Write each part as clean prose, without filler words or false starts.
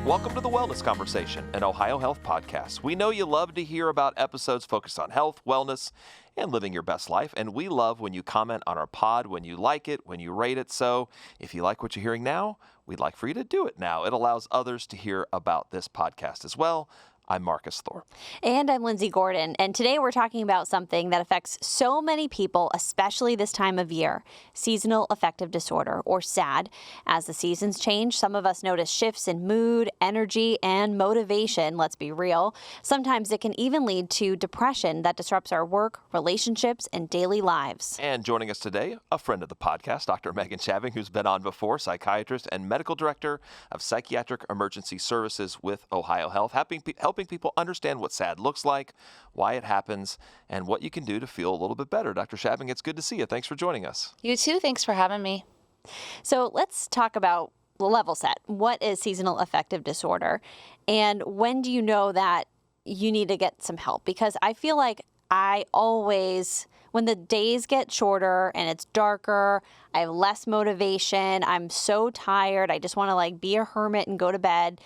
Welcome to the Wellness Conversation, an Ohio Health podcast. We know you love to hear about episodes focused on health, wellness, and living your best life. And we love when you comment on our pod, when you like it, when you rate it. So if you like what you're hearing now, we'd like for you to do it now. It allows others to hear about this podcast as well. I'm Marcus Thorpe. And I'm Lindsey Gordon. And today we're talking about something that affects so many people, especially this time of year, seasonal affective disorder, or SAD. As the seasons change, some of us notice shifts in mood, energy, and motivation, let's be real. Sometimes it can even lead to depression that disrupts our work, relationships, and daily lives. And joining us today, a friend of the podcast, Dr. Megan Schabbing, who's been on before, psychiatrist and medical director of Psychiatric Emergency Services with OhioHealth, helping people understand what SAD looks like, why it happens, and what you can do to feel a little bit better. Dr. Schabbing, it's good to see you. Thanks for joining us. You too. Thanks for having me. So let's talk about the level set. What is seasonal affective disorder? And when do you know that you need to get some help? Because I feel like when the days get shorter and it's darker, I have less motivation. I'm so tired. I just want to be a hermit and go to bed.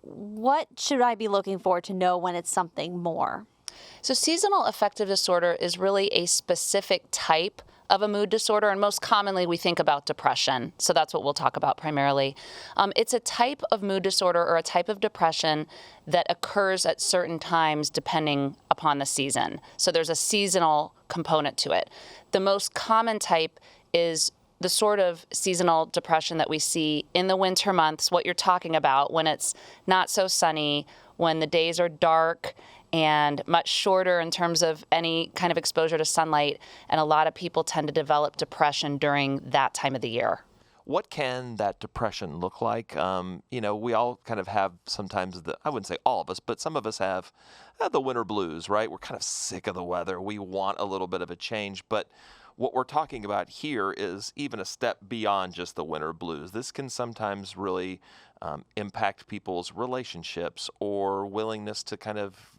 What should I be looking for to know when it's something more? So seasonal affective disorder is really a specific type of a mood disorder, and most commonly we think about depression. So that's what we'll talk about primarily. It's a type of mood disorder or a type of depression that occurs at certain times depending upon the season. So there's a seasonal component to it. The most common type is the sort of seasonal depression that we see in the winter months, what you're talking about, when it's not so sunny, when the days are dark and much shorter in terms of any kind of exposure to sunlight. And a lot of people tend to develop depression during that time of the year. What can that depression look like? We all kind of have sometimes I wouldn't say all of us, but some of us have the winter blues, right? We're kind of sick of the weather. We want a little bit of a change, but what we're talking about here is even a step beyond just the winter blues. This can sometimes really impact people's relationships or willingness to kind of,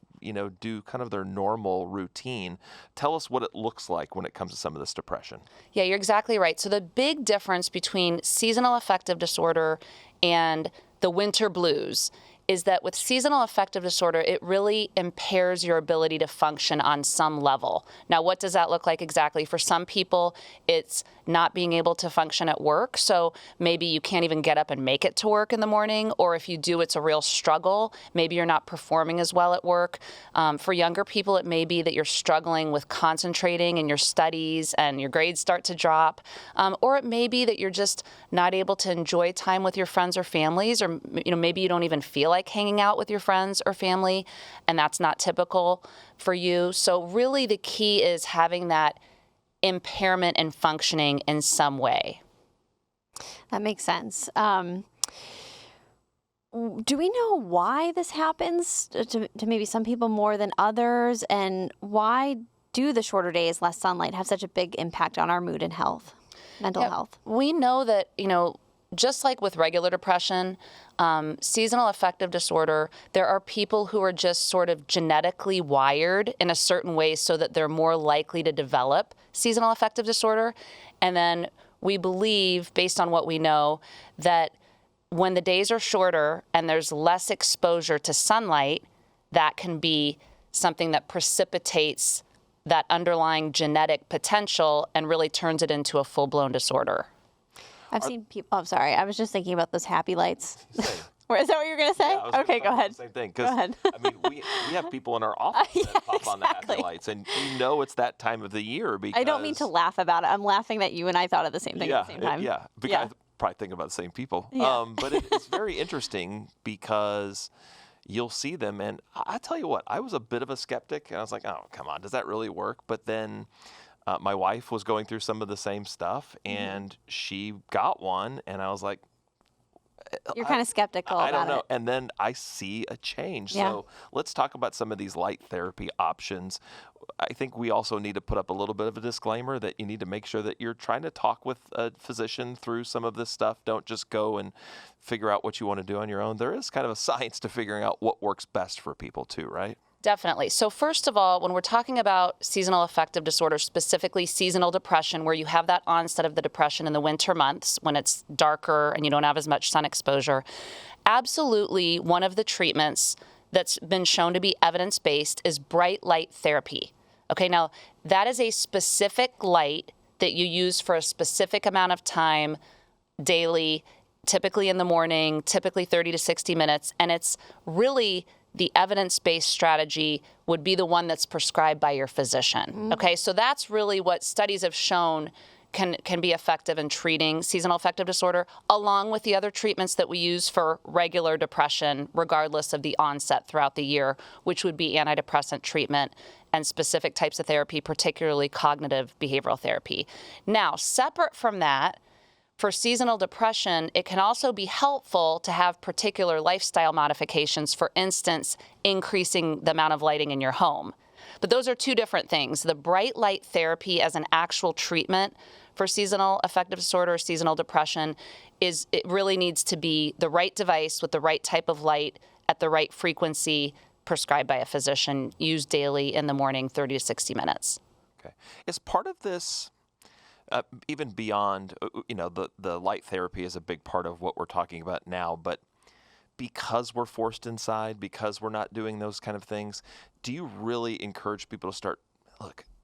do kind of their normal routine. Tell us what it looks like when it comes to some of this depression. Yeah, you're exactly right. So the big difference between seasonal affective disorder and the winter blues is that with seasonal affective disorder, it really impairs your ability to function on some level. Now, what does that look like exactly? For some people, it's not being able to function at work. So maybe you can't even get up and make it to work in the morning, or if you do, it's a real struggle. Maybe you're not performing as well at work. For younger people, it may be that you're struggling with concentrating in your studies and your grades start to drop. Or it may be that you're just not able to enjoy time with your friends or families, or maybe you don't even feel like hanging out with your friends or family, and that's not typical for you. So really the key is having that impairment in functioning in some way. That makes sense. Do we know why this happens to maybe some people more than others? And why do the shorter days, less sunlight, have such a big impact on our mood and health, mental health? We know that, just like with regular depression, seasonal affective disorder, there are people who are just sort of genetically wired in a certain way so that they're more likely to develop seasonal affective disorder. And then we believe, based on what we know, that when the days are shorter and there's less exposure to sunlight, that can be something that precipitates that underlying genetic potential and really turns it into a full-blown disorder. I've seen people. Oh, sorry. I was just thinking about those happy lights. Is that what you're going to say? Yeah, okay, go ahead. Same thing. Go ahead. We have people in our office that pop on the happy lights, and it's that time of the year because... I don't mean to laugh about it. I'm laughing that you and I thought of the same thing at the same time. Because probably thinking about the same people. Yeah. But it's very interesting because you'll see them, and I tell you what, I was a bit of a skeptic, and I was like, oh, come on, does that really work? But then... my wife was going through some of the same stuff, and she got one, and I was like, You're kind of skeptical about it. I don't know. And then I see a change. Yeah. So let's talk about some of these light therapy options. I think we also need to put up a little bit of a disclaimer that you need to make sure that you're trying to talk with a physician through some of this stuff. Don't just go and figure out what you want to do on your own. There is kind of a science to figuring out what works best for people too, right? Definitely. So first of all, when we're talking about seasonal affective disorder, specifically seasonal depression, where you have that onset of the depression in the winter months when it's darker and you don't have as much sun exposure, absolutely one of the treatments that's been shown to be evidence-based is bright light therapy. Okay, now that is a specific light that you use for a specific amount of time daily, typically in the morning, typically 30 to 60 minutes, and it's really the evidence-based strategy would be the one that's prescribed by your physician. Okay, so that's really what studies have shown can be effective in treating seasonal affective disorder, along with the other treatments that we use for regular depression, regardless of the onset throughout the year, which would be antidepressant treatment and specific types of therapy, particularly cognitive behavioral therapy. Now, separate from that, for seasonal depression, it can also be helpful to have particular lifestyle modifications, for instance, increasing the amount of lighting in your home. But those are two different things. The bright light therapy as an actual treatment for seasonal affective disorder or seasonal depression it really needs to be the right device with the right type of light at the right frequency, prescribed by a physician, used daily in the morning, 30 to 60 minutes. Okay. Is part of this, even beyond, the light therapy is a big part of what we're talking about now, but because we're forced inside, because we're not doing those kind of things, do you really encourage people to start,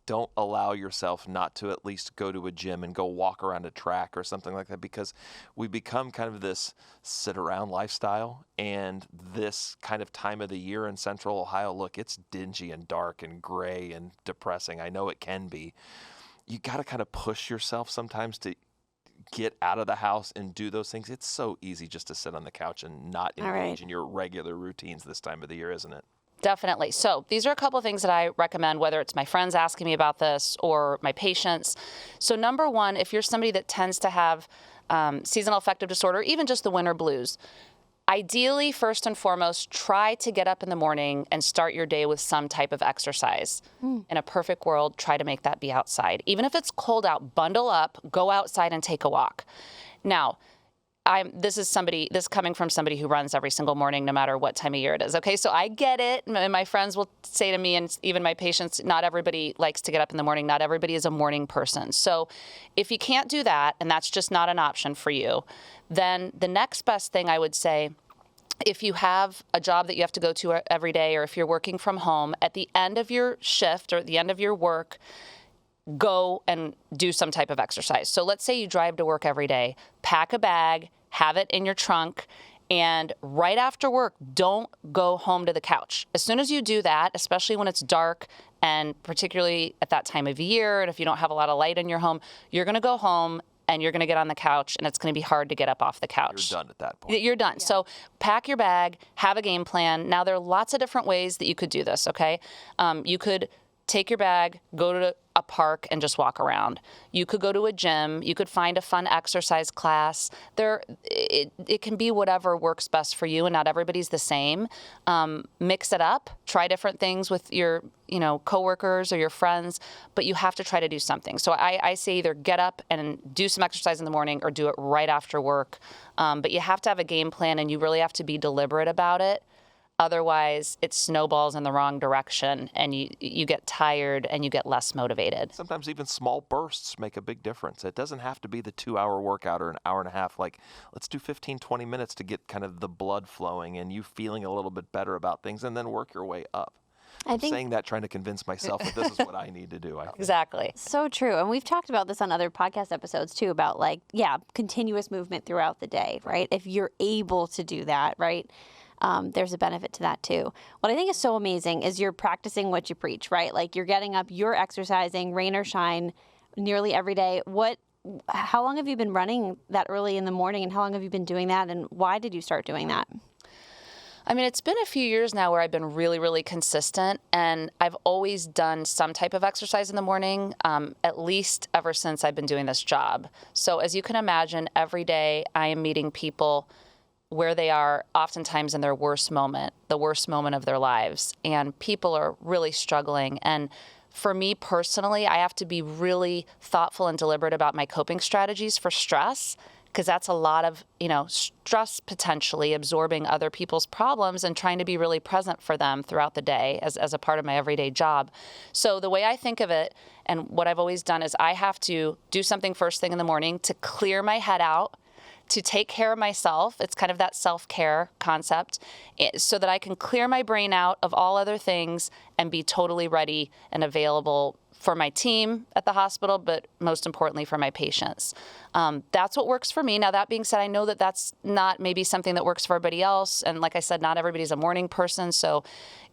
don't allow yourself not to at least go to a gym and go walk around a track or something like that, because we become kind of this sit around lifestyle, and this kind of time of the year in Central Ohio, it's dingy and dark and gray and depressing. I know it can be. You got to kind of push yourself sometimes to get out of the house and do those things. It's so easy just to sit on the couch and not engage in your regular routines this time of the year, isn't it? Definitely. So these are a couple of things that I recommend, whether it's my friends asking me about this or my patients. So number one, if you're somebody that tends to have seasonal affective disorder, even just the winter blues, ideally, first and foremost, try to get up in the morning and start your day with some type of exercise. In a perfect world, try to make that be outside. Even if it's cold out, bundle up, go outside and take a walk. Now, this is coming from somebody who runs every single morning, no matter what time of year it is. Okay, so I get it. And my friends will say to me, and even my patients, not everybody likes to get up in the morning. Not everybody is a morning person. So if you can't do that, and that's just not an option for you, then the next best thing I would say, if you have a job that you have to go to every day, or if you're working from home, at the end of your shift or at the end of your work, go and do some type of exercise. So let's say you drive to work every day, pack a bag, have it in your trunk, and right after work, don't go home to the couch. As soon as you do that, especially when it's dark, and particularly at that time of year, and if you don't have a lot of light in your home, you're going to go home and you're going to get on the couch, and it's going to be hard to get up off the couch. You're done at that point. You're done. Yeah. So pack your bag, have a game plan. Now, there are lots of different ways that you could do this, okay? You could take your bag, go to a park, and just walk around. You could go to a gym. You could find a fun exercise class. It can be whatever works best for you, and not everybody's the same. Mix it up. Try different things with your coworkers or your friends, but you have to try to do something. So I say either get up and do some exercise in the morning or do it right after work. But you have to have a game plan, and you really have to be deliberate about it. Otherwise, it snowballs in the wrong direction, and you get tired and you get less motivated. Sometimes even small bursts make a big difference. It doesn't have to be the 2-hour workout or an hour and a half. Let's do 15, 20 minutes to get kind of the blood flowing and you feeling a little bit better about things, and then work your way up. I'm saying that trying to convince myself that this is what I need to do. Exactly. So true. And we've talked about this on other podcast episodes too, about continuous movement throughout the day, right? If you're able to do that, right? There's a benefit to that too. What I think is so amazing is you're practicing what you preach, right? Like you're getting up, you're exercising, rain or shine, nearly every day. How long have you been running that early in the morning, and how long have you been doing that, and why did you start doing that? I mean, it's been a few years now where I've been really, really consistent, and I've always done some type of exercise in the morning, at least ever since I've been doing this job. So as you can imagine, every day I am meeting people where they are oftentimes in their worst moment, the worst moment of their lives. And people are really struggling. And for me personally, I have to be really thoughtful and deliberate about my coping strategies for stress, because that's a lot of, stress potentially absorbing other people's problems and trying to be really present for them throughout the day as a part of my everyday job. So the way I think of it, and what I've always done, is I have to do something first thing in the morning to clear my head out, to take care of myself. It's kind of that self-care concept, so that I can clear my brain out of all other things and be totally ready and available for my team at the hospital, but most importantly for my patients. That's what works for me. Now, that being said, I know that that's not maybe something that works for everybody else. And like I said, not everybody's a morning person. So,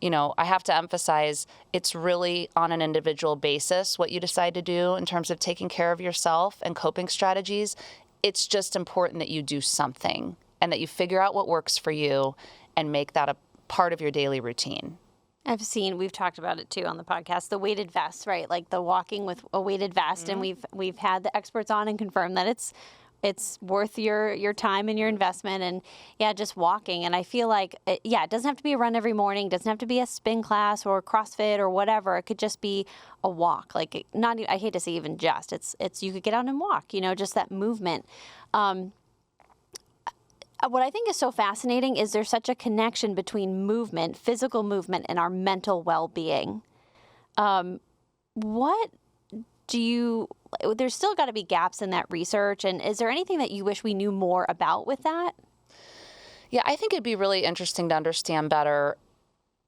I have to emphasize it's really on an individual basis what you decide to do in terms of taking care of yourself and coping strategies. It's just important that you do something and that you figure out what works for you and make that a part of your daily routine. We've talked about it too on the podcast, the weighted vest, right? Like the walking with a weighted vest. And we've had the experts on and confirmed that it's worth your time and your investment, and just walking. And I feel like, it doesn't have to be a run every morning. It doesn't have to be a spin class or CrossFit or whatever. It could just be a walk. Like I hate to say even just, it's you could get out and walk, just that movement. What I think is so fascinating is there's such a connection between movement, physical movement, and our mental well-being. There's still got to be gaps in that research, and is there anything that you wish we knew more about with that? Yeah, I think it'd be really interesting to understand better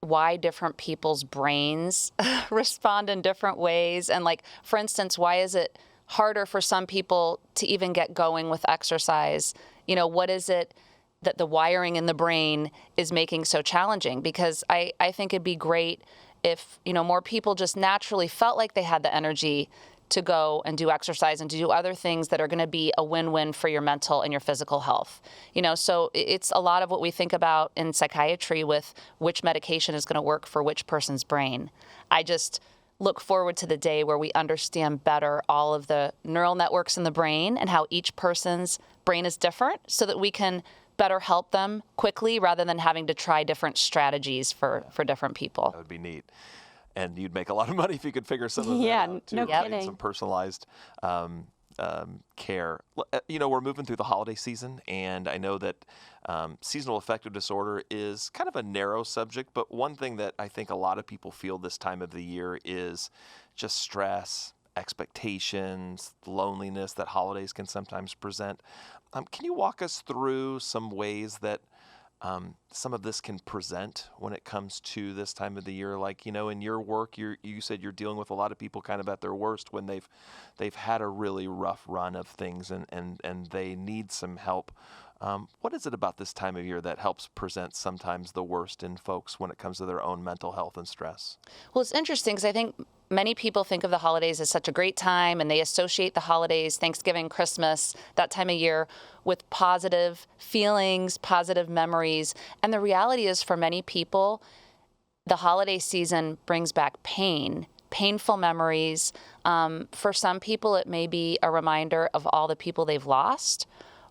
why different people's brains respond in different ways. And like, for instance, why is it harder for some people to even get going with exercise? What is it that the wiring in the brain is making so challenging? Because I think it'd be great if, more people just naturally felt like they had the energy to go and do exercise and to do other things that are going to be a win-win for your mental and your physical health. So it's a lot of what we think about in psychiatry with which medication is going to work for which person's brain. I just look forward to the day where we understand better all of the neural networks in the brain and how each person's brain is different, so that we can better help them quickly rather than having to try different strategies for different people. That would be neat. And you'd make a lot of money if you could figure some of that out too. No kidding. Some personalized care. We're moving through the holiday season, and I know that seasonal affective disorder is kind of a narrow subject, but one thing that I think a lot of people feel this time of the year is just stress, expectations, loneliness that holidays can sometimes present. Can you walk us through some ways that some of this can present when it comes to this time of the year? Like, in your work, you said you're dealing with a lot of people kind of at their worst when they've had a really rough run of things and they need some help. What is it about this time of year that helps present sometimes the worst in folks when it comes to their own mental health and stress? Well, it's interesting because I think many people think of the holidays as such a great time, and they associate the holidays, Thanksgiving, Christmas, that time of year, with positive feelings, positive memories. And the reality is, for many people, the holiday season brings back painful memories. For some people, it may be a reminder of all the people they've lost,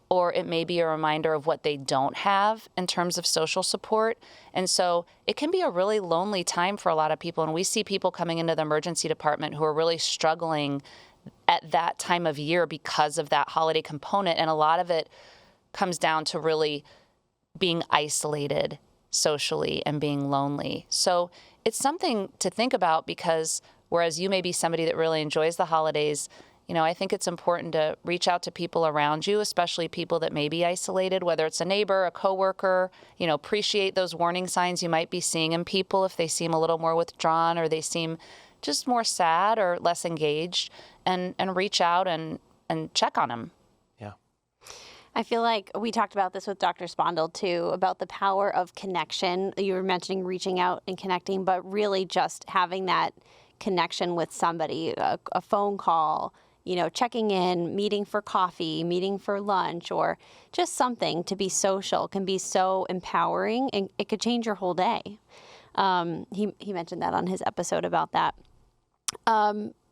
or it may be a reminder of what they don't have in terms of social support. And so it can be a really lonely time for a lot of people. And we see people coming into the emergency department who are really struggling at that time of year because of that holiday component. And a lot of it comes down to really being isolated socially and being lonely. So it's something to think about, because whereas you may be somebody that really enjoys the holidays, I think it's important to reach out to people around you, especially people that may be isolated, whether it's a neighbor, a coworker. Appreciate those warning signs you might be seeing in people if they seem a little more withdrawn or they seem just more sad or less engaged, and reach out and check on them. Yeah. I feel like we talked about this with Dr. Spondel too, about the power of connection. You were mentioning reaching out and connecting, but really just having that connection with somebody, a phone call, checking in, meeting for coffee, meeting for lunch, or just something to be social can be so empowering, and it could change your whole day. He mentioned that on his episode about that.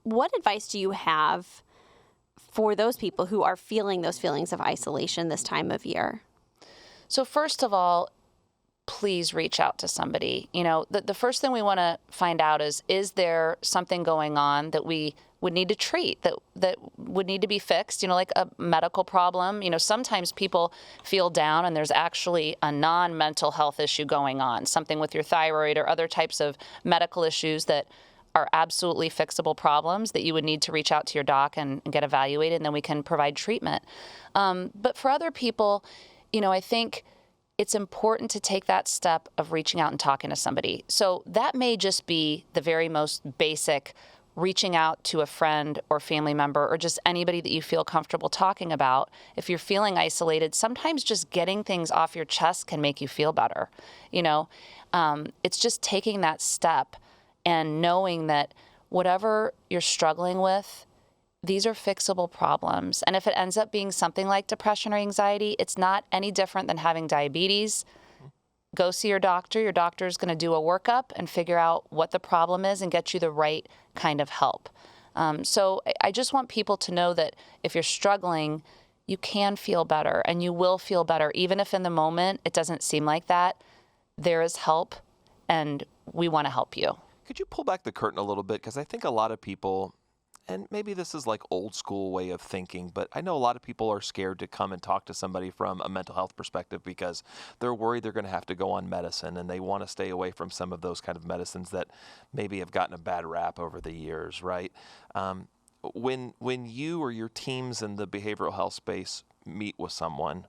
What advice do you have for those people who are feeling those feelings of isolation this time of year? So first of all, please reach out to somebody. The first thing we want to find out is there something going on that we would need to treat, that would need to be fixed, like a medical problem. Sometimes people feel down and there's actually a non-mental health issue going on, something with your thyroid or other types of medical issues that are absolutely fixable problems that you would need to reach out to your doc and get evaluated, and then we can provide treatment. But for other people, I think it's important to take that step of reaching out and talking to somebody. So that may just be the very most basic, reaching out to a friend or family member or just anybody that you feel comfortable talking about. If you're feeling isolated, sometimes just getting things off your chest can make you feel better. It's just taking that step and knowing that whatever you're struggling with, these are fixable problems. And if it ends up being something like depression or anxiety, it's not any different than having diabetes. Go see your doctor. Your doctor is going to do a workup and figure out what the problem is and get you the right kind of help. So I just want people to know that if you're struggling, you can feel better and you will feel better. Even if in the moment it doesn't seem like that, there is help and we want to help you. Could you pull back the curtain a little bit? Because I think a lot of people, and maybe this is like old school way of thinking, but I know a lot of people are scared to come and talk to somebody from a mental health perspective because they're worried they're going to have to go on medicine and they want to stay away from some of those kind of medicines that maybe have gotten a bad rap over the years, right? When you or your teams in the behavioral health space meet with someone,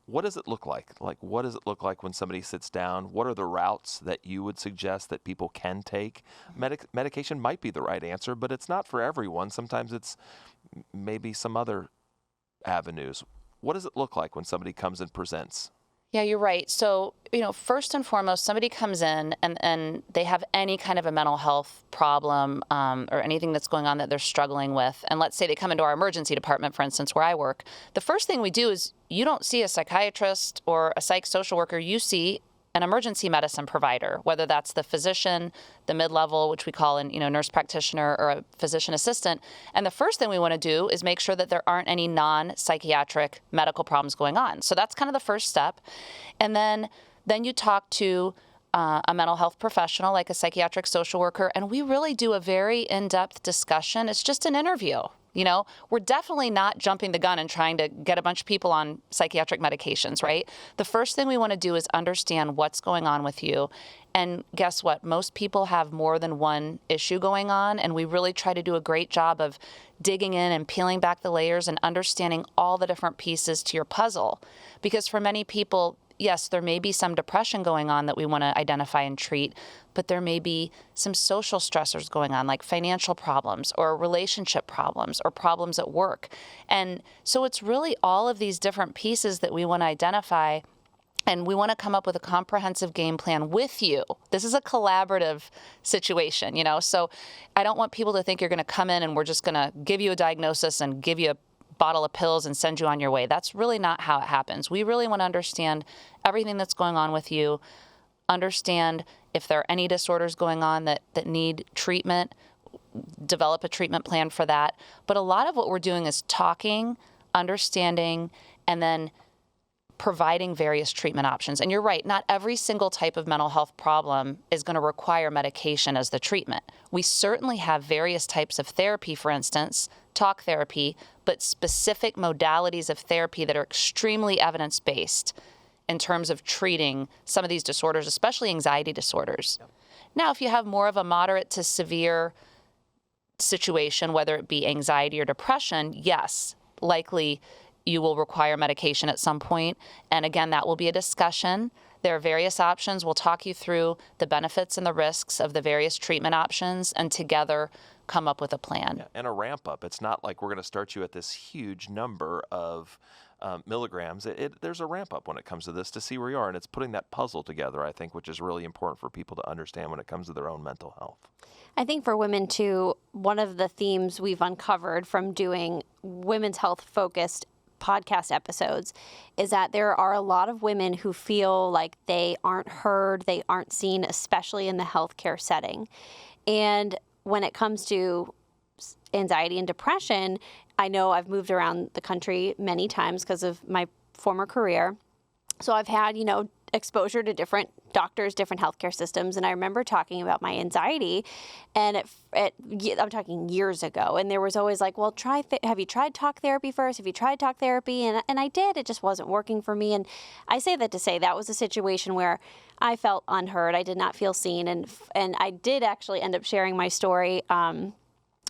what does it look like? Like, what does it look like when somebody sits down? What are the routes that you would suggest that people can take? Medication might be the right answer, but it's not for everyone. Sometimes it's maybe some other avenues. What does it look like when somebody comes and presents? Yeah, you're right. So, first and foremost, somebody comes in and they have any kind of a mental health problem or anything that's going on that they're struggling with. And let's say they come into our emergency department, for instance, where I work. The first thing we do is you don't see a psychiatrist or a psych social worker. You see an emergency medicine provider, whether that's the physician, the mid-level, which we call an nurse practitioner, or a physician assistant. And the first thing we want to do is make sure that there aren't any non-psychiatric medical problems going on. So that's kind of the first step. And then you talk to a mental health professional, like a psychiatric social worker, and we really do a very in-depth discussion. It's just an interview. We're definitely not jumping the gun and trying to get a bunch of people on psychiatric medications, right? The first thing we want to do is understand what's going on with you. And guess what? Most people have more than one issue going on, and we really try to do a great job of digging in and peeling back the layers and understanding all the different pieces to your puzzle. Because for many people, yes, there may be some depression going on that we want to identify and treat, but there may be some social stressors going on, like financial problems or relationship problems or problems at work. And so it's really all of these different pieces that we want to identify, and we want to come up with a comprehensive game plan with you. This is a collaborative situation, so I don't want people to think you're going to come in and we're just going to give you a diagnosis and give you a bottle of pills and send you on your way. That's really not how it happens. We really want to understand everything that's going on with you, understand if there are any disorders going on that need treatment, develop a treatment plan for that. But a lot of what we're doing is talking, understanding, and then providing various treatment options. And you're right, not every single type of mental health problem is going to require medication as the treatment. We certainly have various types of therapy, for instance, talk therapy, but specific modalities of therapy that are extremely evidence-based in terms of treating some of these disorders, especially anxiety disorders. Yep. Now, if you have more of a moderate to severe situation, whether it be anxiety or depression, yes, likely you will require medication at some point. And again, that will be a discussion. There are various options. We'll talk you through the benefits and the risks of the various treatment options and together come up with a plan. Yeah, and a ramp up. It's not like we're going to start you at this huge number of milligrams. There's a ramp up when it comes to this to see where you are. And it's putting that puzzle together, I think, which is really important for people to understand when it comes to their own mental health. I think for women, too, one of the themes we've uncovered from doing women's health focused podcast episodes is that there are a lot of women who feel like they aren't heard, they aren't seen, especially in the healthcare setting. And when it comes to anxiety and depression, I know I've moved around the country many times because of my former career. So I've had, exposure to different doctors, different healthcare systems. And I remember talking about my anxiety, and I'm talking years ago. And there was always like, well, have you tried talk therapy first? Have you tried talk therapy? And I did. It just wasn't working for me. And I say that to say that was a situation where I felt unheard. I did not feel seen. And I did actually end up sharing my story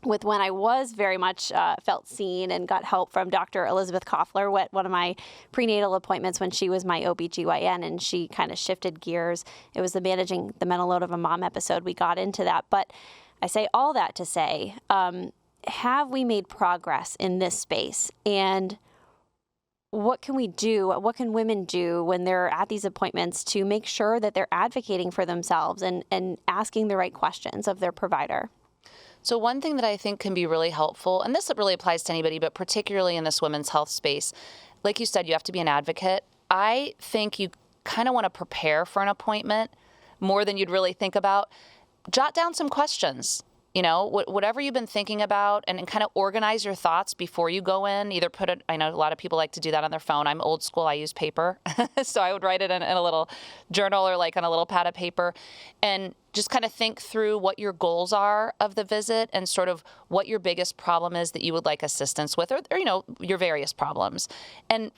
with when I was very much felt seen and got help from Dr. Elizabeth Koffler at one of my prenatal appointments when she was my OBGYN, and she kind of shifted gears. It was the Managing the Mental Load of a Mom episode. We got into that. But I say all that to say, have we made progress in this space? And what can we do? What can women do when they're at these appointments to make sure that they're advocating for themselves and asking the right questions of their provider? So one thing that I think can be really helpful, and this really applies to anybody, but particularly in this women's health space, like you said, you have to be an advocate. I think you kind of want to prepare for an appointment more than you'd really think about. Jot down some questions, whatever you've been thinking about, and kind of organize your thoughts before you go in. Either I know a lot of people like to do that on their phone. I'm old school. I use paper. So I would write it in a little journal or like on a little pad of paper, and just kind of think through what your goals are of the visit and sort of what your biggest problem is that you would like assistance with, or your various problems. And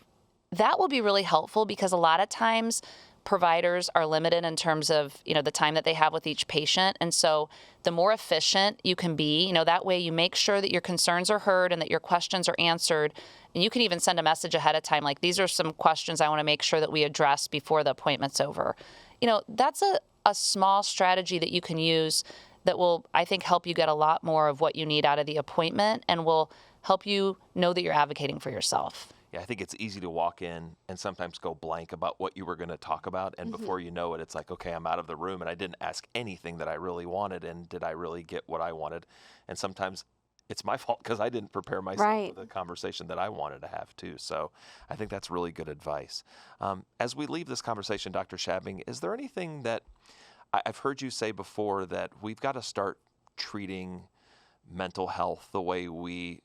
that will be really helpful because a lot of times providers are limited in terms of, the time that they have with each patient. And so the more efficient you can be, that way you make sure that your concerns are heard and that your questions are answered. And you can even send a message ahead of time, like, these are some questions I want to make sure that we address before the appointment's over. That's a small strategy that you can use that will, I think, help you get a lot more of what you need out of the appointment and will help you know that you're advocating for yourself. Yeah, I think it's easy to walk in and sometimes go blank about what you were going to talk about. And before you know it, it's like, okay, I'm out of the room and I didn't ask anything that I really wanted. And did I really get what I wanted? And sometimes it's my fault because I didn't prepare myself for the conversation that I wanted to have too. So I think that's really good advice. As we leave this conversation, Dr. Schabbing, is there anything that I've heard you say before that we've got to start treating mental health the way we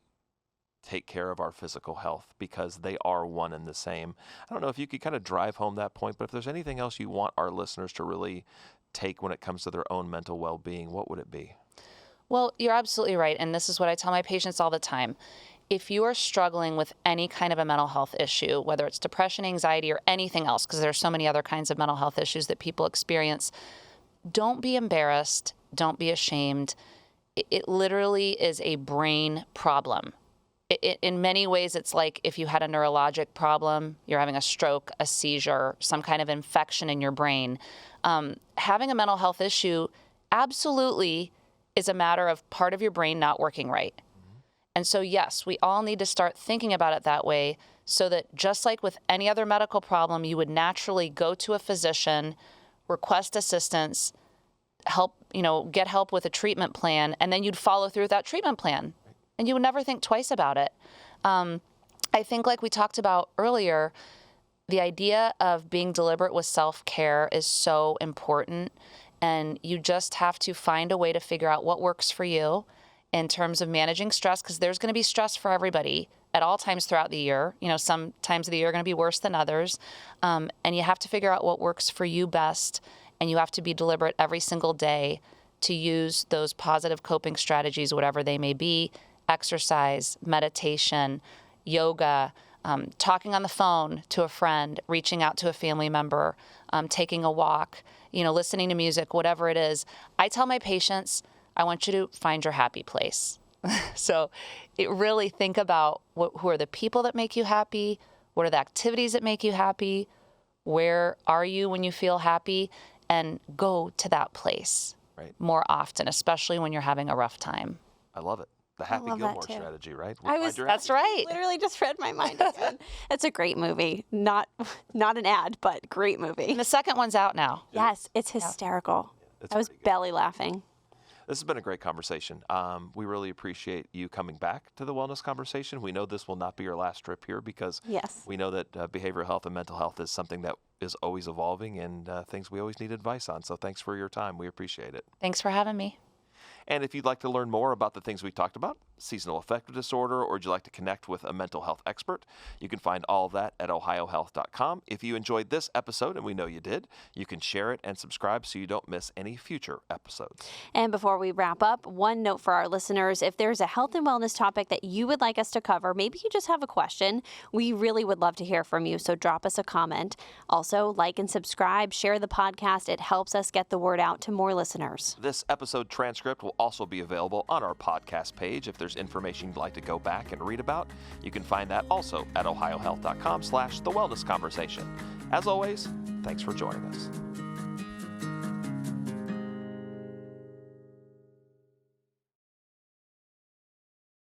take care of our physical health because they are one and the same? I don't know if you could kind of drive home that point, but if there's anything else you want our listeners to really take when it comes to their own mental well-being, what would it be? Well, you're absolutely right. And this is what I tell my patients all the time. If you are struggling with any kind of a mental health issue, whether it's depression, anxiety, or anything else, because there are so many other kinds of mental health issues that people experience, don't be embarrassed. Don't be ashamed. It literally is a brain problem. In many ways, it's like if you had a neurologic problem, you're having a stroke, a seizure, some kind of infection in your brain. Having a mental health issue absolutely is a matter of part of your brain not working right. And so, yes, we all need to start thinking about it that way so that just like with any other medical problem, you would naturally go to a physician, request assistance, get help with a treatment plan, and then you'd follow through with that treatment plan. And you would never think twice about it. I think like we talked about earlier, the idea of being deliberate with self-care is so important. And you just have to find a way to figure out what works for you in terms of managing stress, because there's going to be stress for everybody at all times throughout the year. Some times of the year are going to be worse than others. And you have to figure out what works for you best. And you have to be deliberate every single day to use those positive coping strategies, whatever they may be. Exercise, meditation, yoga, talking on the phone to a friend, reaching out to a family member, taking a walk, listening to music, whatever it is. I tell my patients, I want you to find your happy place. So really think about who are the people that make you happy? What are the activities that make you happy? Where are you when you feel happy? And go to that place more often, especially when you're having a rough time. I love it. The Happy Gilmore strategy, right? That's right. Literally just read my mind again. It's a great movie. Not an ad, but great movie. And the second one's out now. Yes, it's hysterical. I was belly laughing. This has been a great conversation. We really appreciate you coming back to the Wellness Conversation. We know this will not be your last trip here because we know that behavioral health and mental health is something that is always evolving and things we always need advice on. So thanks for your time. We appreciate it. Thanks for having me. And if you'd like to learn more about the things we talked about, seasonal affective disorder, or would you like to connect with a mental health expert? You can find all of that at ohiohealth.com. If you enjoyed this episode, and we know you did, you can share it and subscribe so you don't miss any future episodes. And before we wrap up, one note for our listeners: if there's a health and wellness topic that you would like us to cover, maybe you just have a question, we really would love to hear from you, so drop us a comment. Also, like and subscribe, share the podcast. It helps us get the word out to more listeners. This episode transcript will also be available on our podcast page. If there's information you'd like to go back and read about, you can find that also at ohiohealth.com/thewellnessconversation. As always, thanks for joining us.